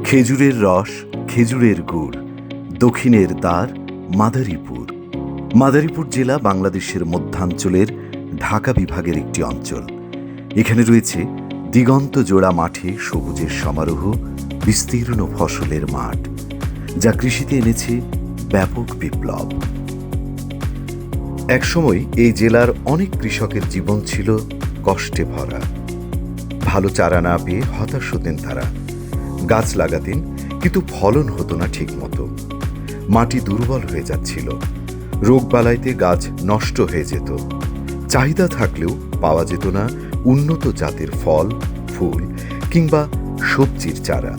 খেজুরের রস, খেজুরের গুড়, দক্ষিণের দ্বার মাদারীপুর। মাদারীপুর জেলা বাংলাদেশের মধ্যাঞ্চলের ঢাকা বিভাগের একটি অঞ্চল। এখানে রয়েছে দিগন্ত জোড়া মাঠে সবুজের সমারোহ, বিস্তীর্ণ ফসলের মাঠ, যা কৃষিতে এনেছে ব্যাপক বিপ্লব। একসময় এই জেলার অনেক কৃষকের জীবন ছিল কষ্টে ভরা। ভালো চারা না পেয়ে হতাশ হতেন তারা। গাছ লাগাতেন, কিন্তু ফলন হতো না ঠিক মতো। মাটি দুর্বল হয়ে যাচ্ছিল, রোগবালাইতে গাছ নষ্ট হয়ে যেত। চাহিদা থাকলেও পাওয়া যেত না উন্নত জাতের ফল, ফুল কিংবা সবজির চারা।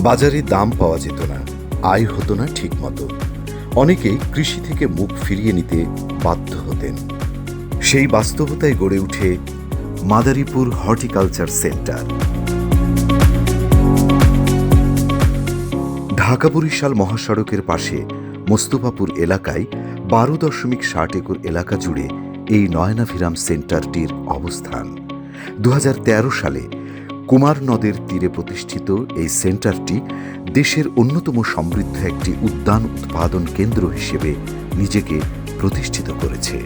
বাজারে দাম পাওয়া যেত না, আয় হতো না ঠিক মতো। অনেকেই কৃষি থেকে মুখ ফিরিয়ে নিতে বাধ্য হতেন। সেই বাস্তবতায় গড়ে ওঠে মাদারীপুর হর্টিকালচার সেন্টার। ঢাকা-বরিশাল মহাসড়কের পাশে মোস্তফাপুর এলাকায় 12.7 একর এলাকা জুড়ে এই নয়নাভিরাম সেন্টারটির অবস্থান। 2013 সালে কুমার নদের তীরে প্রতিষ্ঠিত এই সেন্টারটি দেশের অন্যতম সমৃদ্ধ একটি উদ্যান উৎপাদন কেন্দ্র হিসেবে নিজেকে প্রতিষ্ঠিত করেছে।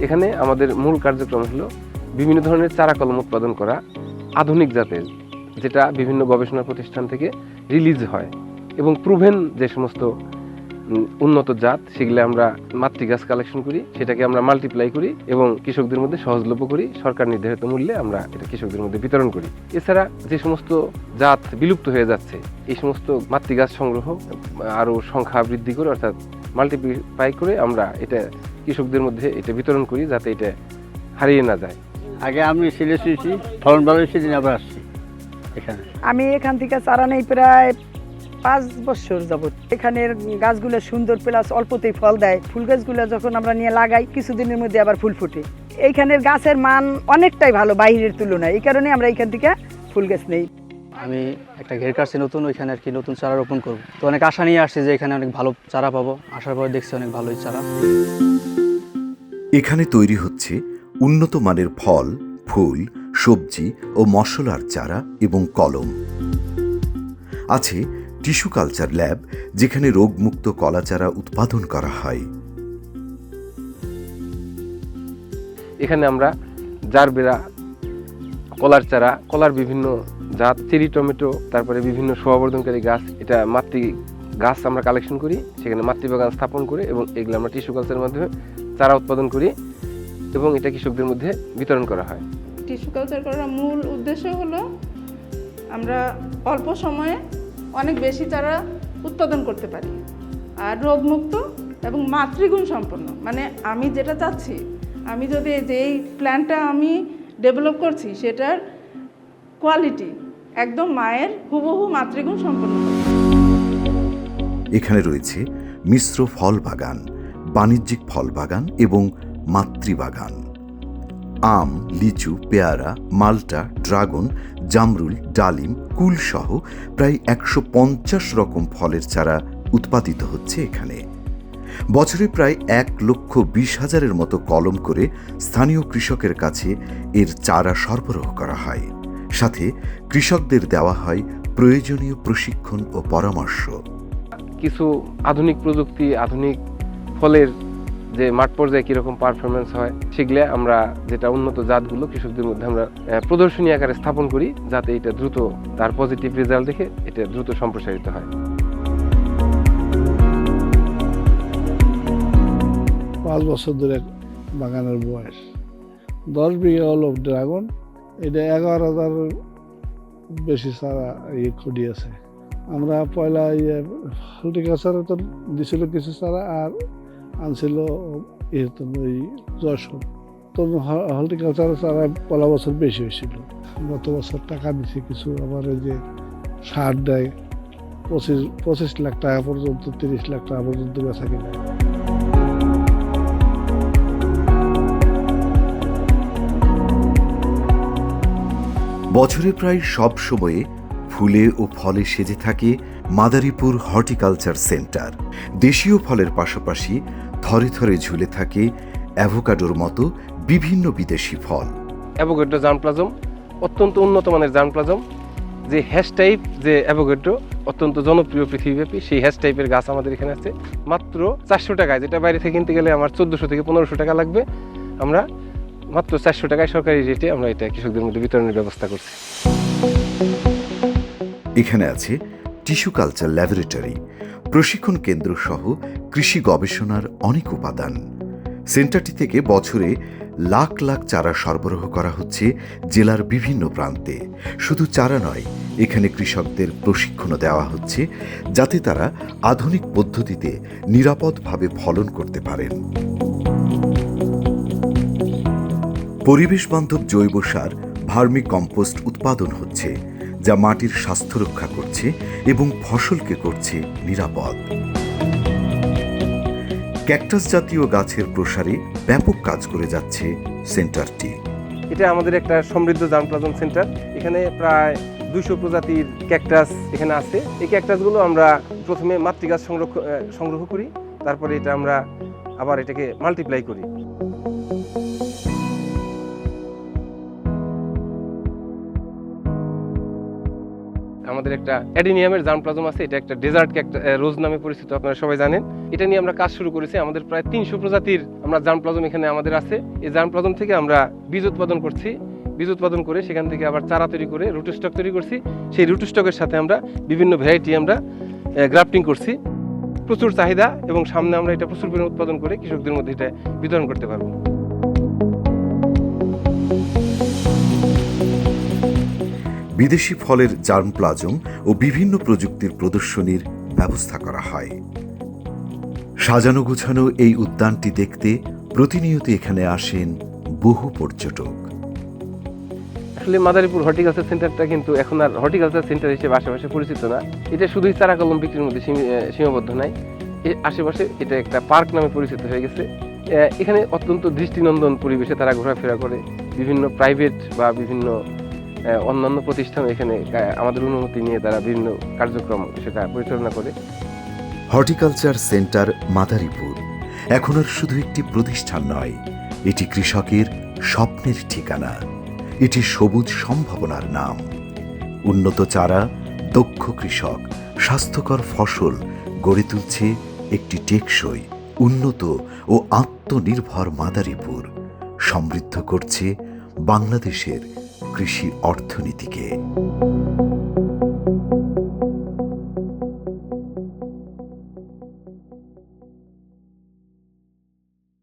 এখানে আমাদের মূল কার্যক্রম হলো বিভিন্ন ধরনের চারা কলম উৎপাদন করা, আধুনিক জাতের, যেটা বিভিন্ন গবেষণা প্রতিষ্ঠান থেকে রিলিজ হয়, এবং প্রুভেন যে সমস্ত উন্নত জাত, সেগুলো আমরা মাতৃগাছ কালেকশন করি, সেটাকে আমরা মাল্টিপ্লাই করি এবং কৃষকদের মধ্যে সহজলভ্য করি। সরকার নির্ধারিত মূল্যে আমরা এটা কৃষকদের মধ্যে বিতরণ করি। এছাড়া যে সমস্ত জাত বিলুপ্ত হয়ে যাচ্ছে, এই সমস্ত মাতৃগাছ সংগ্রহ আরও সংখ্যা বৃদ্ধি করে, অর্থাৎ মাল্টিপ্লাই করে আমরা এটা কৃষকদের মধ্যে এটা বিতরণ করি, যাতে এটা হারিয়ে না যায়। আগে আমি সিলেট হয়েছি, ফলন ভালো হয়েছে, দিন আবার আসছি এখানে। আমি এখান থেকে চারা নেই প্রায় 5 বছর যাবত। এখানের গাছগুলো সুন্দর, প্লাস অল্পতেই ফল দেয়। ফুল গাছগুলো যখন আমরা নিয়ে লাগাই, কিছুদিনের মধ্যে আবার ফুল ফুটে। এইখানের গাছের মান অনেকটাই ভালো বাইরের তুলনায়, এই কারণে আমরা এখান থেকে ফুল গাছ নেই। আমি একটা ঘের কাটছি নতুন, ওইখানে আর কি নতুন চারা রোপণ করবো। তো অনেক আশা নিয়ে আসছি যে এখানে অনেক ভালো চারা পাবো। আসার পরে দেখছি অনেক ভালোই চারা। এখানে তৈরি হচ্ছে উন্নত মানের ফল, ফুল, সবজি ও মশলার চারা এবং কলম। আছে টিস্যু কালচার ল্যাব, যেখানে রোগমুক্ত কলা চারা উৎপাদন করা হয়। এখানে আমরা জারবেরা, কলার চারা, কলার বিভিন্ন জাত, চেরি টমেটো, তারপরে বিভিন্ন শোভাবর্ধনকারী গাছ, এটা মাতৃ গাছ আমরা কালেকশন করি, সেখানে মাতৃবাগান স্থাপন করে, এবং এগুলো আমরা টিস্যু কালচারের মাধ্যমে চারা উৎপাদন করি এবং এটা কৃষকদের মধ্যে বিতরণ করা হয়। টিস্যু কালচার করার মূল উদ্দেশ্য হলো আমরা অল্প সময়ে অনেক বেশি চারা উৎপাদন করতে পারি, আর রোগমুক্ত এবং মাতৃগুণ সম্পন্ন। মানে আমি যেটা চাচ্ছি, আমি যদি যেই প্ল্যান্টটা আমি ডেভেলপ করছি, সেটার কোয়ালিটি একদম মায়ের হুবহু মাতৃগুণ সম্পন্ন। এখানে রয়েছে মিশ্র ফল বাগান, বাণিজ্যিক ফল বাগান এবং মাতৃবাগান। আম, লিচু, পেয়ারা, মাল্টা, ড্রাগন, জামরুল, ডালিম, কুল সহ প্রায় 150 রকম ফলের চারা উৎপাদিত হচ্ছে এখানে। বছরে প্রায় 1,20,000-এর মতো কলম করে স্থানীয় কৃষকের কাছে এর চারা সরবরাহ করা হয়। সাথে কৃষকদের দেওয়া হয় প্রয়োজনীয় প্রশিক্ষণ ও পরামর্শ। কিছু আধুনিক প্রযুক্তি, আধুনিক ফলের যে মাঠ পর্যায়ে কীরকম পারফরমেন্স হয়, সেগুলো আমরা, যেটা উন্নত জাতগুলো কৃষকদের মধ্যে আমরা প্রদর্শনী আকারে স্থাপন করি, যাতে এটা দ্রুত তার পজিটিভ রেজাল্ট দেখে এটা দ্রুত সম্প্রসারিত হয়। 5 বছর ধরে বাগানের বয়স। 10 বিঘা হল ড্রাগন, এটা 11,000 বেশি চারা খুঁড়িয়েছে। আমরা পয়লা হর্টিকালচারে তো দিছিল কিছু চারা, আর আনছিল ওই যশোর। তো হর্টিকালচারের চারা পয়লা বছর বেশি হয়েছিল। গত বছর টাকা দিছে কিছু, আবার ওই যে সার দেয়, 25 লাখ টাকা পর্যন্ত, 30 লাখ টাকা পর্যন্ত বেচা কিনে। বছরে প্রায় সব সময়ে ফুলে ও ফলে সেজে থাকে মাদারীপুর হর্টিকালচার সেন্টার। দেশীয় ফলের পাশাপাশি থরে থরে ঝুলে থাকে অ্যাভোকাডোর মতো বিভিন্ন বিদেশি ফল। অ্যাভোকাডো, জার্মপ্লাজম, অত্যন্ত উন্নত মানের জার্মপ্লাজম, যে হ্যাশ টাইপ যে অ্যাভোকাডো অত্যন্ত জনপ্রিয় পৃথিবীব্যাপী, সেই হ্যাশ টাইপের গাছ আমাদের এখানে আছে মাত্র 400 টাকায়, যেটা বাইরে থেকে কিনতে গেলে আমার 1400 থেকে 1500 টাকা লাগবে। আমরা মাত্র 400 টাকায় সরকারি রেটে আমরা এটা কৃষকদের মধ্যে বিতরণের ব্যবস্থা করছি। এখানে আছে টিস্যু কালচার ল্যাবরেটরি, প্রশিক্ষণ কেন্দ্র সহ কৃষি গবেষণার অনেক উপাদান। সেন্টারটি থেকে বছরে লাখ লাখ চারা সরবরাহ করা হচ্ছে জেলার বিভিন্ন প্রান্তে। শুধু চারা নয়, এখানে কৃষকদের প্রশিক্ষণও দেওয়া হচ্ছে যাতে তারা আধুনিক পদ্ধতিতে নিরাপদভাবে ফলন করতে পারেন। পরিবেশ বান্ধব জৈব সার ভার্মি কম্পোস্ট উৎপাদন হচ্ছে, যা মাটির স্বাস্থ্য রক্ষা করছে এবং ফসলকে করছে নিরাপদ। ক্যাকটাস জাতীয় গাছের প্রসারে ব্যাপক কাজ করে যাচ্ছে সেন্টারটি। এটা আমাদের একটা সমৃদ্ধ জার্মপ্লাজম সেন্টার। এখানে প্রায় 200 প্রজাতির ক্যাকটাস এখানে আছে। এই ক্যাকটাসগুলো আমরা প্রথমে মাতৃগাছ সংগ্রহ করি, তারপরে এটা আমরা আবার এটাকে মাল্টিপ্লাই করি। আমাদের একটা অ্যাডিনিয়ামের জার্মপ্লাজম আছে, এটা একটা ডেজার্ট রোজ নামে পরিচিত, আপনারা সবাই জানেন। এটা নিয়ে আমরা কাজ শুরু করেছি। আমাদের প্রায় 300 প্রজাতির আমরা জার্মপ্লাজম এখানে আমাদের আছে। এই জার্মপ্লাজম থেকে আমরা বীজ উৎপাদন করছি, বীজ উৎপাদন করে সেখান থেকে আবার চারা তৈরি করে রুট স্টক তৈরি করছি। সেই রুট স্টকের সাথে আমরা বিভিন্ন ভ্যারাইটি আমরা গ্রাফটিং করছি। প্রচুর চাহিদা এবং সামনে আমরা এটা প্রচুর পরিমাণে উৎপাদন করে কৃষকদের মধ্যে এটা বিতরণ করতে পারবো। বিদেশি ফলের জার্মপ্লাজম ও বিভিন্ন প্রযুক্তির প্রদর্শনীর ব্যবস্থা করা হয়। সাজানো গুছানো এই উদ্যানটি দেখতে প্রতিনিয়ত এখানে আসেন বহু পর্যটক। আসলে মাদারীপুর হর্টিকালচার সেন্টারটা কিন্তু এখন আর হর্টিকালচার সেন্টার হিসেবে আশেপাশে পরিচিত না। এটা শুধুই চারা কলম বিক্রির মধ্যে সীমাবদ্ধ নাই, এর আশেপাশে এটা একটা পার্ক নামে পরিচিত হয়ে গেছে। এখানে অত্যন্ত দৃষ্টিনন্দন পরিবেশে তারা ঘোরাফেরা করে। বিভিন্ন প্রাইভেট বা বিভিন্ন অন্যান্য প্রতিষ্ঠান এখানে আমাদের অনুমতি নিয়ে তারা বিভিন্ন কার্যক্রম সেটা পরিচালনা করে। হর্টিকালচার সেন্টার মাদারীপুর এখন আর শুধু একটি প্রতিষ্ঠান নয়, এটি কৃষকের স্বপ্নের ঠিকানা, এটি সবুজ সম্ভাবনার নাম। উন্নত চারা, দক্ষ কৃষক, স্বাস্থ্যকর ফসল গড়ে তুলছে একটি টেকসই, উন্নত ও আত্মনির্ভর মাদারীপুর, সমৃদ্ধ করছে বাংলাদেশের কৃষি অর্থনীতিকে।